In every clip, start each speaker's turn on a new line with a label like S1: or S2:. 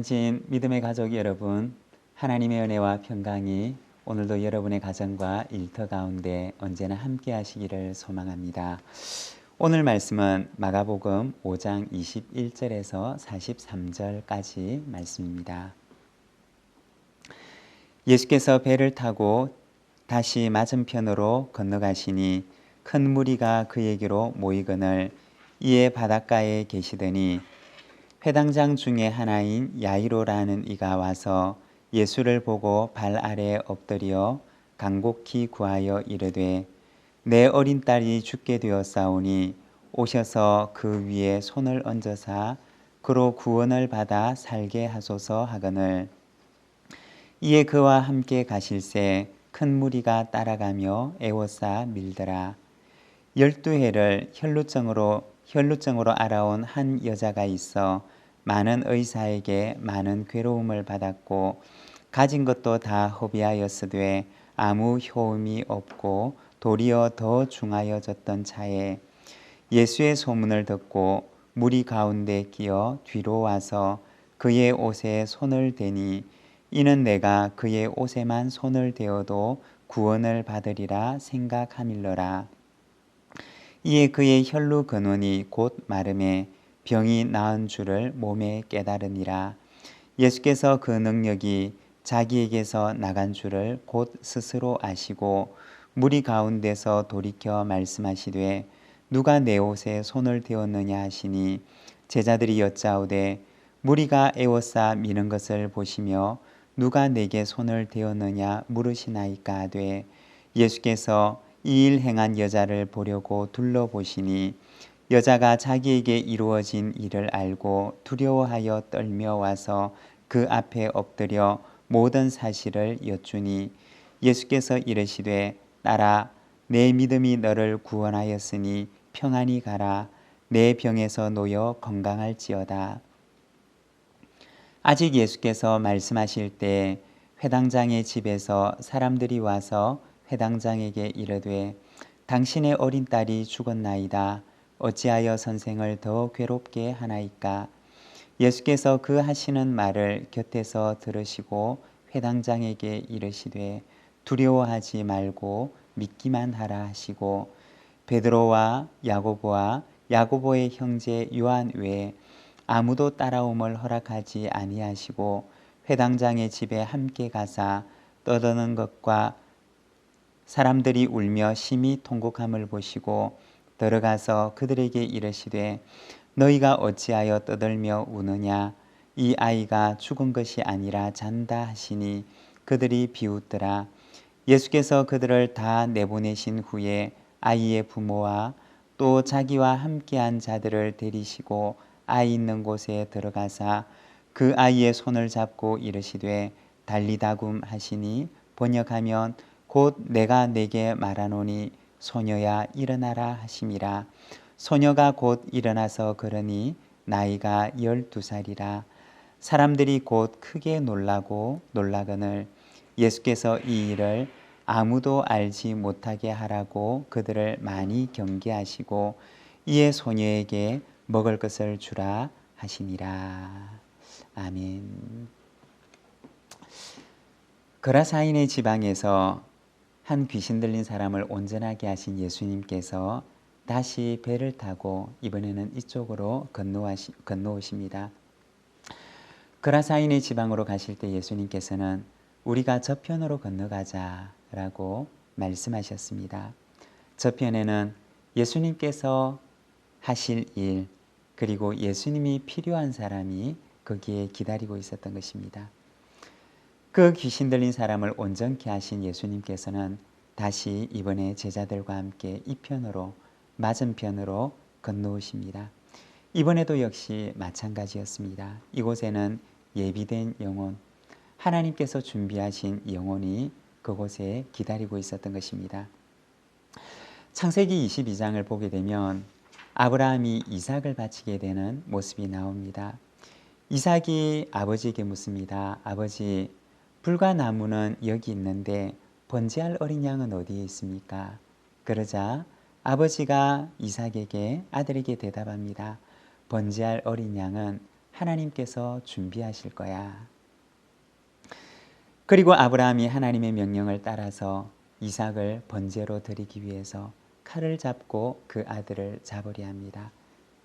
S1: 귀한진 믿음의 가족 여러분, 하나님의 은혜와 평강이 오늘도 여러분의 가정과 일터 가운데 언제나 함께 하시기를 소망합니다. 오늘 말씀은 마가복음 5장 21절에서 43절까지 말씀입니다. 예수께서 배를 타고 다시 맞은편으로 건너가시니 큰 무리가 그에게로 모이거늘 이에 바닷가에 계시더니 회당장 중에 하나인 야이로라는 이가 와서 예수를 보고 발 아래 엎드려 간곡히 구하여 이르되 내 어린 딸이 죽게 되었사오니 오셔서 그 위에 손을 얹어사 그로 구원을 받아 살게 하소서 하거늘 이에 그와 함께 가실새 큰 무리가 따라가며 애워싸 밀더라. 12해를 혈루증으로 알아온 한 여자가 있어 많은 의사에게 많은 괴로움을 받았고 가진 것도 다 허비하였으되 아무 효험이 없고 도리어 더 중하여졌던 차에 예수의 소문을 듣고 무리 가운데 끼어 뒤로 와서 그의 옷에 손을 대니 이는 내가 그의 옷에만 손을 대어도 구원을 받으리라 생각함일러라. 이에 그의 혈루 근원이 곧 마름에 병이 나은 줄을 몸에 깨달으니라. 예수께서 그 능력이 자기에게서 나간 줄을 곧 스스로 아시고 무리 가운데서 돌이켜 말씀하시되 누가 내 옷에 손을 대었느냐 하시니 제자들이 여짜오되 무리가 애워싸 미는 것을 보시며 누가 내게 손을 대었느냐 물으시나이까 하되 예수께서 이 일 행한 여자를 보려고 둘러보시니 여자가 자기에게 이루어진 일을 알고 두려워하여 떨며 와서 그 앞에 엎드려 모든 사실을 여쭈니 예수께서 이르시되 딸아 내 믿음이 너를 구원하였으니 평안히 가라. 내 병에서 놓여 건강할지어다. 아직 예수께서 말씀하실 때 회당장의 집에서 사람들이 와서 회당장에게 이르되 당신의 어린 딸이 죽었나이다. 어찌하여 선생을 더 괴롭게 하나이까? 예수께서 그 하시는 말을 곁에서 들으시고 회당장에게 이르시되 두려워하지 말고 믿기만 하라 하시고 베드로와 야고보의 형제 요한 외에 아무도 따라옴을 허락하지 아니하시고 회당장의 집에 함께 가사 떠드는 것과 사람들이 울며 심히 통곡함을 보시고 들어가서 그들에게 이르시되 너희가 어찌하여 떠들며 우느냐? 이 아이가 죽은 것이 아니라 잔다 하시니 그들이 비웃더라. 예수께서 그들을 다 내보내신 후에 아이의 부모와 또 자기와 함께한 자들을 데리시고 아이 있는 곳에 들어가사 그 아이의 손을 잡고 이르시되 달리다굼 하시니 번역하면 곧 내가 내게 말하노니 소녀야 일어나라 하심이라. 소녀가 곧 일어나서 걸으니 나이가 12살이라. 사람들이 곧 크게 놀라거늘 예수께서 이 일을 아무도 알지 못하게 하라고 그들을 많이 경계하시고 이에 소녀에게 먹을 것을 주라 하시니라. 아멘. 거라사인의 지방에서 한 귀신 들린 사람을 온전하게 하신 예수님께서 다시 배를 타고 이번에는 이쪽으로 건너오십니다. 거라사인의 지방으로 가실 때 예수님께서는 우리가 저편으로 건너가자라고 말씀하셨습니다. 저편에는 예수님께서 하실 일 그리고 예수님이 필요한 사람이 거기에 기다리고 있었던 것입니다. 그 귀신 들린 사람을 온전케 하신 예수님께서는 다시 이번에 제자들과 함께 이편으로 맞은편으로 건너오십니다. 이번에도 역시 마찬가지였습니다. 이곳에는 예비된 영혼, 하나님께서 준비하신 영혼이 그곳에 기다리고 있었던 것입니다. 창세기 22장을 보게 되면 아브라함이 이삭을 바치게 되는 모습이 나옵니다. 이삭이 아버지에게 묻습니다. 아버지, 불과 나무는 여기 있는데 번제할 어린 양은 어디에 있습니까? 그러자 아버지가 이삭에게 아들에게 대답합니다. 번제할 어린 양은 하나님께서 준비하실 거야. 그리고 아브라함이 하나님의 명령을 따라서 이삭을 번제로 드리기 위해서 칼을 잡고 그 아들을 잡으려 합니다.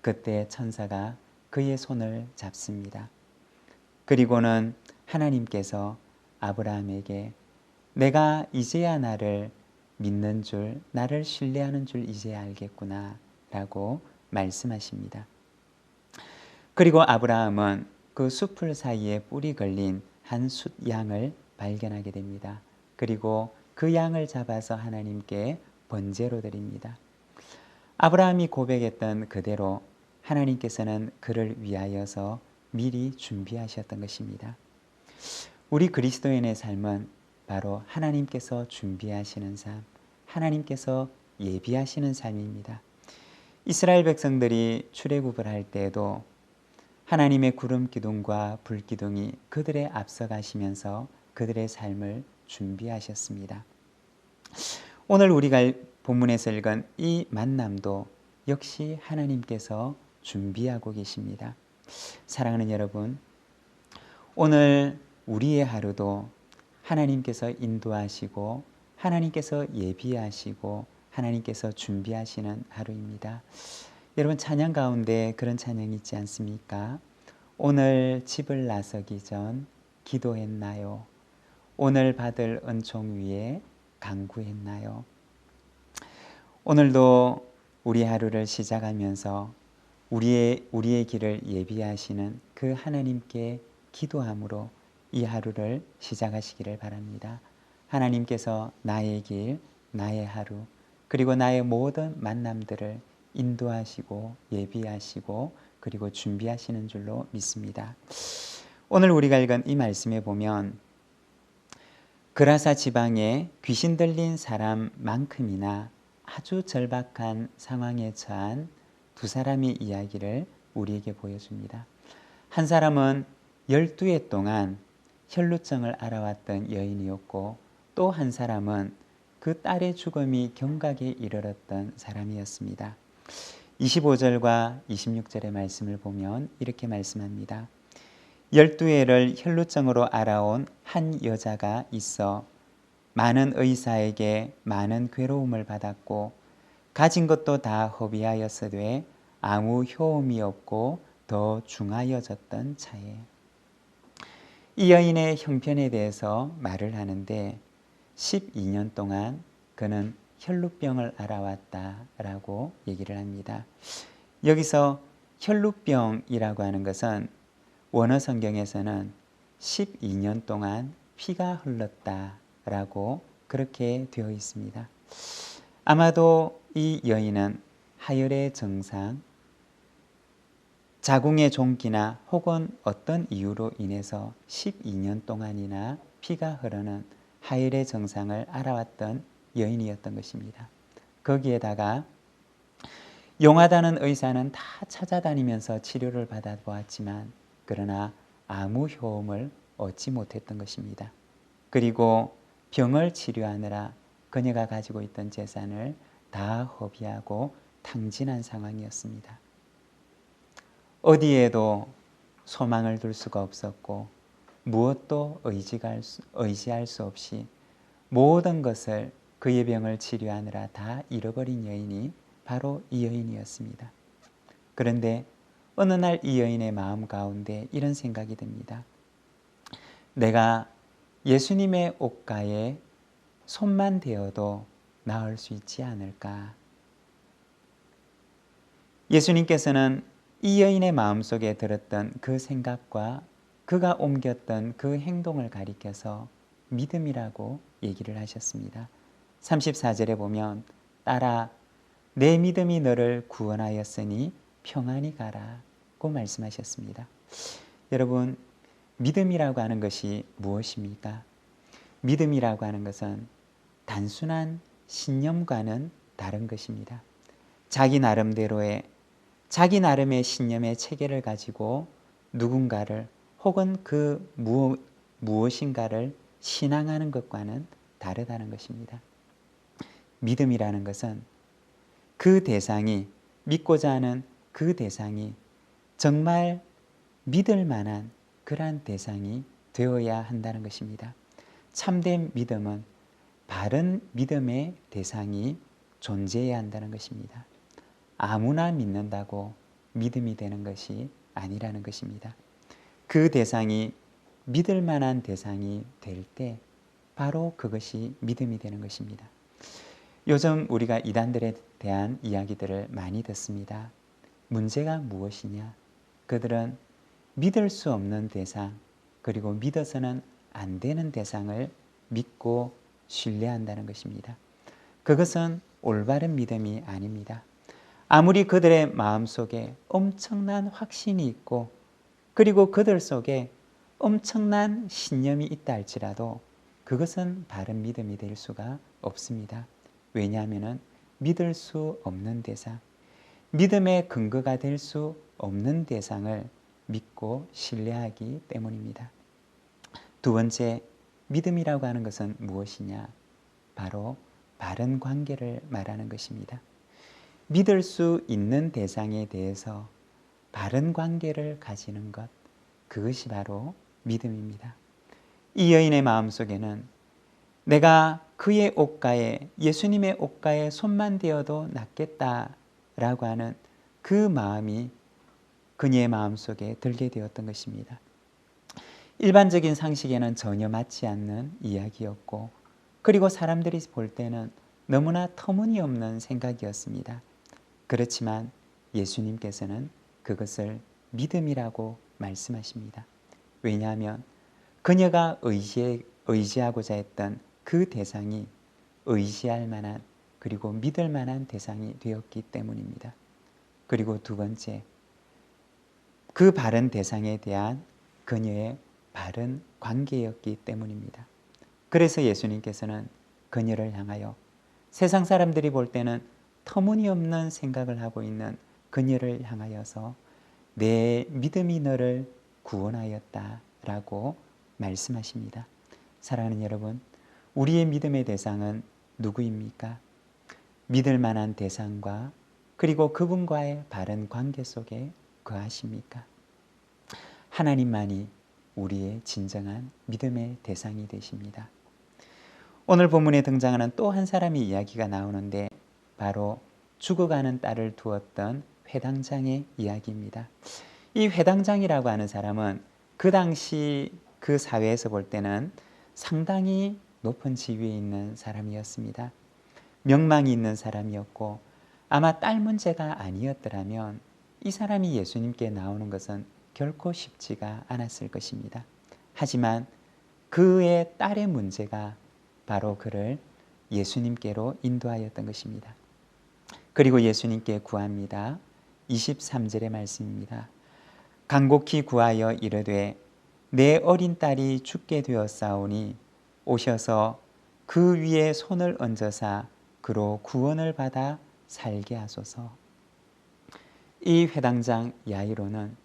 S1: 그때 천사가 그의 손을 잡습니다. 그리고는 하나님께서 아브라함에게 내가 이제야 나를 믿는 줄, 나를 신뢰하는 줄 이제야 알겠구나 라고 말씀하십니다. 그리고 아브라함은 그 숲풀 사이에 뿔이 걸린 한 숫양을 발견하게 됩니다. 그리고 그 양을 잡아서 하나님께 번제로 드립니다. 아브라함이 고백했던 그대로 하나님께서는 그를 위하여서 미리 준비하셨던 것입니다. 우리 그리스도인의 삶은 바로 하나님께서 준비하시는 삶, 하나님께서 예비하시는 삶입니다. 이스라엘 백성들이 출애굽을 할 때에도 하나님의 구름 기둥과 불 기둥이 그들의 앞서 가시면서 그들의 삶을 준비하셨습니다. 오늘 우리가 본문에서 읽은 이 만남도 역시 하나님께서 준비하고 계십니다. 사랑하는 여러분, 오늘 우리의 하루도 하나님께서 인도하시고 하나님께서 예비하시고 하나님께서 준비하시는 하루입니다. 여러분, 찬양 가운데 그런 찬양이 있지 않습니까? 오늘 집을 나서기 전 기도했나요? 오늘 받을 은총 위에 간구했나요? 오늘도 우리 하루를 시작하면서 우리의 길을 예비하시는 그 하나님께 기도함으로 이 하루를 시작하시기를 바랍니다. 하나님께서 나의 길, 나의 하루, 그리고 나의 모든 만남들을 인도하시고 예비하시고 그리고 준비하시는 줄로 믿습니다. 오늘 우리가 읽은 이 말씀에 보면 그라사 지방에 귀신 들린 사람만큼이나 아주 절박한 상황에 처한 두 사람의 이야기를 우리에게 보여줍니다. 한 사람은 12해 동안 혈루증을 앓아왔던 여인이었고 또 한 사람은 그 딸의 죽음이 경각에 이르렀던 사람이었습니다. 25절과 26절의 말씀을 보면 이렇게 말씀합니다. 12해를 혈루증으로 앓아온 한 여자가 있어 많은 의사에게 많은 괴로움을 받았고 가진 것도 다 허비하였으되 아무 효험이 없고 더 중하여졌던 차에 이 여인의 형편에 대해서 말을 하는데 12년 동안 그는 혈루병을 앓아왔다라고 얘기를 합니다. 여기서 혈루병이라고 하는 것은 원어 성경에서는 12년 동안 피가 흘렀다라고 그렇게 되어 있습니다. 아마도 이 여인은 하혈의 증상, 자궁의 종기나 혹은 어떤 이유로 인해서 12년 동안이나 피가 흐르는 하혈의 증상을 앓아왔던 여인이었던 것입니다. 거기에다가 용하다는 의사는 다 찾아다니면서 치료를 받아보았지만 그러나 아무 효험을 얻지 못했던 것입니다. 그리고 병을 치료하느라 그녀가 가지고 있던 재산을 다 허비하고 탕진한 상황이었습니다. 어디에도 소망을 둘 수가 없었고 무엇도 의지할 수 없이 모든 것을 그의 병을 치료하느라 다 잃어버린 여인이 바로 이 여인이었습니다. 그런데 어느 날 이 여인의 마음 가운데 이런 생각이 듭니다. 내가 예수님의 옷가에 손만 대어도 나을 수 있지 않을까? 예수님께서는 이 여인의 마음속에 들었던 그 생각과 그가 옮겼던 그 행동을 가리켜서 믿음이라고 얘기를 하셨습니다. 34절에 보면 딸아 내 믿음이 너를 구원하였으니 평안히 가라고 말씀하셨습니다. 여러분, 믿음이라고 하는 것이 무엇입니까? 믿음이라고 하는 것은 단순한 신념과는 다른 것입니다. 자기 나름의 신념의 체계를 가지고 누군가를 혹은 그 무엇인가를 신앙하는 것과는 다르다는 것입니다. 믿음이라는 것은 그 대상이, 믿고자 하는 그 대상이 정말 믿을 만한 그러한 대상이 되어야 한다는 것입니다. 참된 믿음은 바른 믿음의 대상이 존재해야 한다는 것입니다. 아무나 믿는다고 믿음이 되는 것이 아니라는 것입니다. 그 대상이 믿을 만한 대상이 될 때 바로 그것이 믿음이 되는 것입니다. 요즘 우리가 이단들에 대한 이야기들을 많이 듣습니다. 문제가 무엇이냐? 그들은 믿을 수 없는 대상, 그리고 믿어서는 안 되는 대상을 믿고 신뢰한다는 것입니다. 그것은 올바른 믿음이 아닙니다. 아무리 그들의 마음속에 엄청난 확신이 있고 그리고 그들 속에 엄청난 신념이 있다 할지라도 그것은 바른 믿음이 될 수가 없습니다. 왜냐하면 믿을 수 없는 대상, 믿음의 근거가 될 수 없는 대상을 믿고 신뢰하기 때문입니다. 두 번째, 믿음이라고 하는 것은 무엇이냐? 바로 바른 관계를 말하는 것입니다. 믿을 수 있는 대상에 대해서 바른 관계를 가지는 것, 그것이 바로 믿음입니다. 이 여인의 마음속에는 내가 그의 옷가에, 예수님의 옷가에 손만 대어도 낫겠다라고 하는 그 마음이 그녀의 마음속에 들게 되었던 것입니다. 일반적인 상식에는 전혀 맞지 않는 이야기였고, 그리고 사람들이 볼 때는 너무나 터무니없는 생각이었습니다. 그렇지만 예수님께서는 그것을 믿음이라고 말씀하십니다. 왜냐하면 그녀가 의지하고자 했던 그 대상이 의지할 만한 그리고 믿을 만한 대상이 되었기 때문입니다. 그리고 두 번째, 그 바른 대상에 대한 그녀의 바른 관계였기 때문입니다. 그래서 예수님께서는 그녀를 향하여 세상 사람들이 볼 때는 터무니없는 생각을 하고 있는 그녀를 향하여서 내 믿음이 너를 구원하였다라고 말씀하십니다. 사랑하는 여러분, 우리의 믿음의 대상은 누구입니까? 믿을 만한 대상과 그리고 그분과의 바른 관계 속에 거하십니까? 하나님만이 우리의 진정한 믿음의 대상이 되십니다. 오늘 본문에 등장하는 또 한 사람의 이야기가 나오는데 바로 죽어가는 딸을 두었던 회당장의 이야기입니다. 이 회당장이라고 하는 사람은 그 당시 그 사회에서 볼 때는 상당히 높은 지위에 있는 사람이었습니다. 명망이 있는 사람이었고 아마 딸 문제가 아니었더라면 이 사람이 예수님께 나오는 것은 결코 쉽지가 않았을 것입니다. 하지만 그의 딸의 문제가 바로 그를 예수님께로 인도하였던 것입니다. 그리고 예수님께 구합니다. 23절의 말씀입니다. 간곡히 구하여 이르되 내 어린 딸이 죽게 되었사오니 오셔서 그 위에 손을 얹어사 그로 구원을 받아 살게 하소서. 이 회당장 야이로는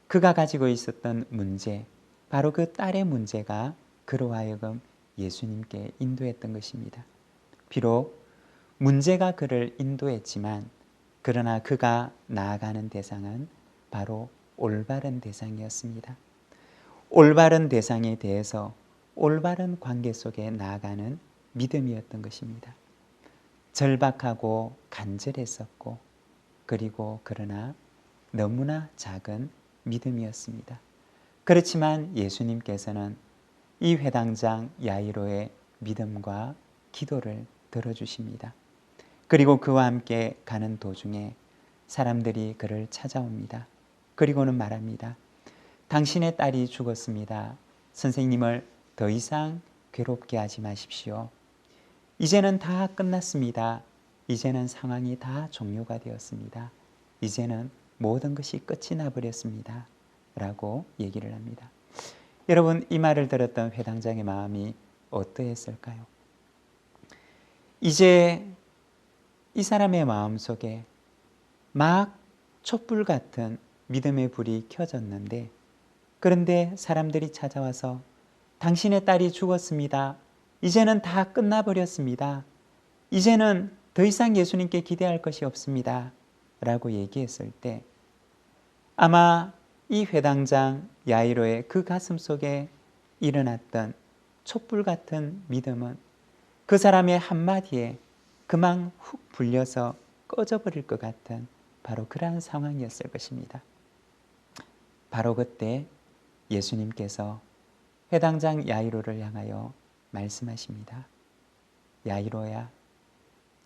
S1: 그가 가지고 있었던 문제, 바로 그 딸의 문제가 그로 하여금 예수님께 인도했던 것입니다. 비록 문제가 그를 인도했지만 그러나 그가 나아가는 대상은 바로 올바른 대상이었습니다. 올바른 대상에 대해서 올바른 관계 속에 나아가는 믿음이었던 것입니다. 절박하고 간절했었고 그리고 그러나 너무나 작은 믿음이었습니다. 그렇지만 예수님께서는 이 회당장 야이로의 믿음과 기도를 들어주십니다. 그리고 그와 함께 가는 도중에 사람들이 그를 찾아옵니다. 그리고는 말합니다. 당신의 딸이 죽었습니다. 선생님을 더 이상 괴롭게 하지 마십시오. 이제는 다 끝났습니다. 이제는 상황이 다 종료가 되었습니다. 이제는 모든 것이 끝이 나버렸습니다. 라고 얘기를 합니다. 여러분, 이 말을 들었던 회당장의 마음이 어떠했을까요? 이제 이 사람의 마음속에 막 촛불 같은 믿음의 불이 켜졌는데, 그런데 사람들이 찾아와서 당신의 딸이 죽었습니다. 이제는 다 끝나버렸습니다. 이제는 더 이상 예수님께 기대할 것이 없습니다. 라고 얘기했을 때 아마 이 회당장 야이로의 그 가슴 속에 일어났던 촛불 같은 믿음은 그 사람의 한마디에 그만 훅 불려서 꺼져버릴 것 같은 바로 그러한 상황이었을 것입니다. 바로 그때 예수님께서 회당장 야이로를 향하여 말씀하십니다. 야이로야,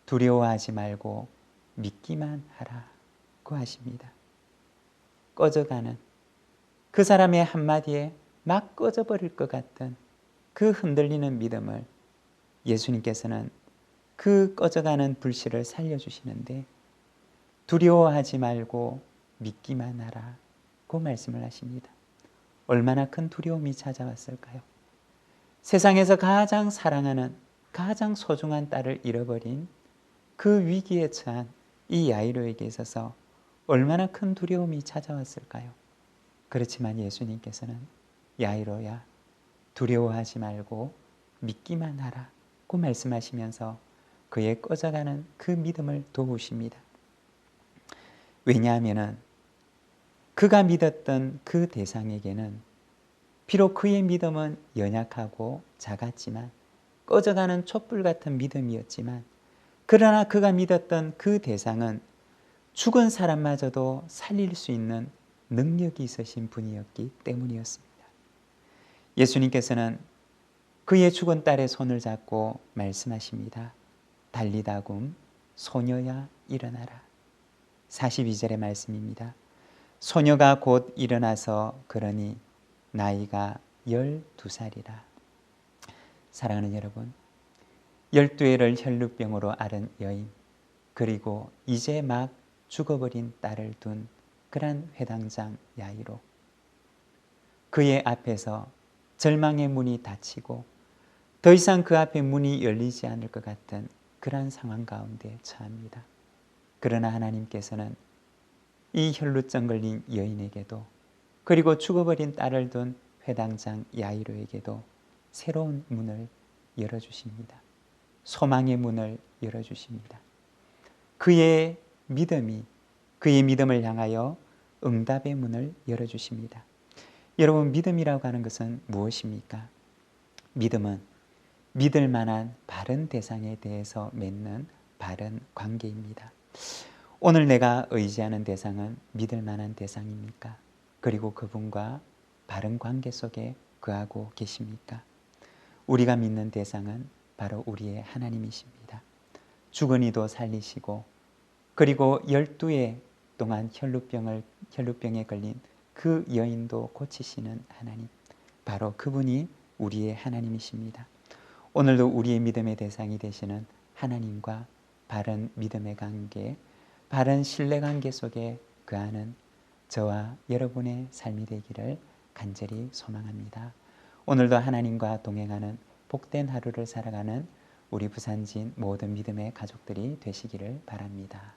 S1: 두려워하지 말고 믿기만 하라고 하십니다. 꺼져가는 그 사람의 한마디에 막 꺼져버릴 것 같은 그 흔들리는 믿음을 예수님께서는 그 꺼져가는 불씨를 살려주시는데 두려워하지 말고 믿기만 하라고 말씀을 하십니다. 얼마나 큰 두려움이 찾아왔을까요? 세상에서 가장 사랑하는 가장 소중한 딸을 잃어버린 그 위기에 처한 이 야이로에게 있어서 얼마나 큰 두려움이 찾아왔을까요? 그렇지만 예수님께서는 야이로야, 두려워하지 말고 믿기만 하라고 말씀하시면서 그의 꺼져가는 그 믿음을 도우십니다. 왜냐하면 그가 믿었던 그 대상에게는 비록 그의 믿음은 연약하고 작았지만 꺼져가는 촛불 같은 믿음이었지만 그러나 그가 믿었던 그 대상은 죽은 사람마저도 살릴 수 있는 능력이 있으신 분이었기 때문이었습니다. 예수님께서는 그의 죽은 딸의 손을 잡고 말씀하십니다. 달리다굼 소녀야 일어나라. 42절의 말씀입니다. 소녀가 곧 일어나서 걸으니 나이가 12살이라. 사랑하는 여러분, 12회를 혈루병으로 앓은 여인, 그리고 이제 막 죽어버린 딸을 둔 그런 회당장 야이로, 그의 앞에서 절망의 문이 닫히고 더 이상 그 앞에 문이 열리지 않을 것 같은 그러한 상황 가운데 처합니다. 그러나 하나님께서는 이 혈루증 걸린 여인에게도 그리고 죽어버린 딸을 둔 회당장 야이로에게도 새로운 문을 열어주십니다. 소망의 문을 열어주십니다. 그의 믿음을 향하여 응답의 문을 열어주십니다. 여러분, 믿음이라고 하는 것은 무엇입니까? 믿음은 믿을 만한 바른 대상에 대해서 맺는 바른 관계입니다. 오늘 내가 의지하는 대상은 믿을 만한 대상입니까? 그리고 그분과 바른 관계 속에 거하고 계십니까? 우리가 믿는 대상은 바로 우리의 하나님이십니다. 죽은 이도 살리시고 그리고 12해 동안 혈루병에 걸린 그 여인도 고치시는 하나님, 바로 그분이 우리의 하나님이십니다. 오늘도 우리의 믿음의 대상이 되시는 하나님과 바른 믿음의 관계, 바른 신뢰관계 속에 거하는 저와 여러분의 삶이 되기를 간절히 소망합니다. 오늘도 하나님과 동행하는 복된 하루를 살아가는 우리 부산진 모든 믿음의 가족들이 되시기를 바랍니다.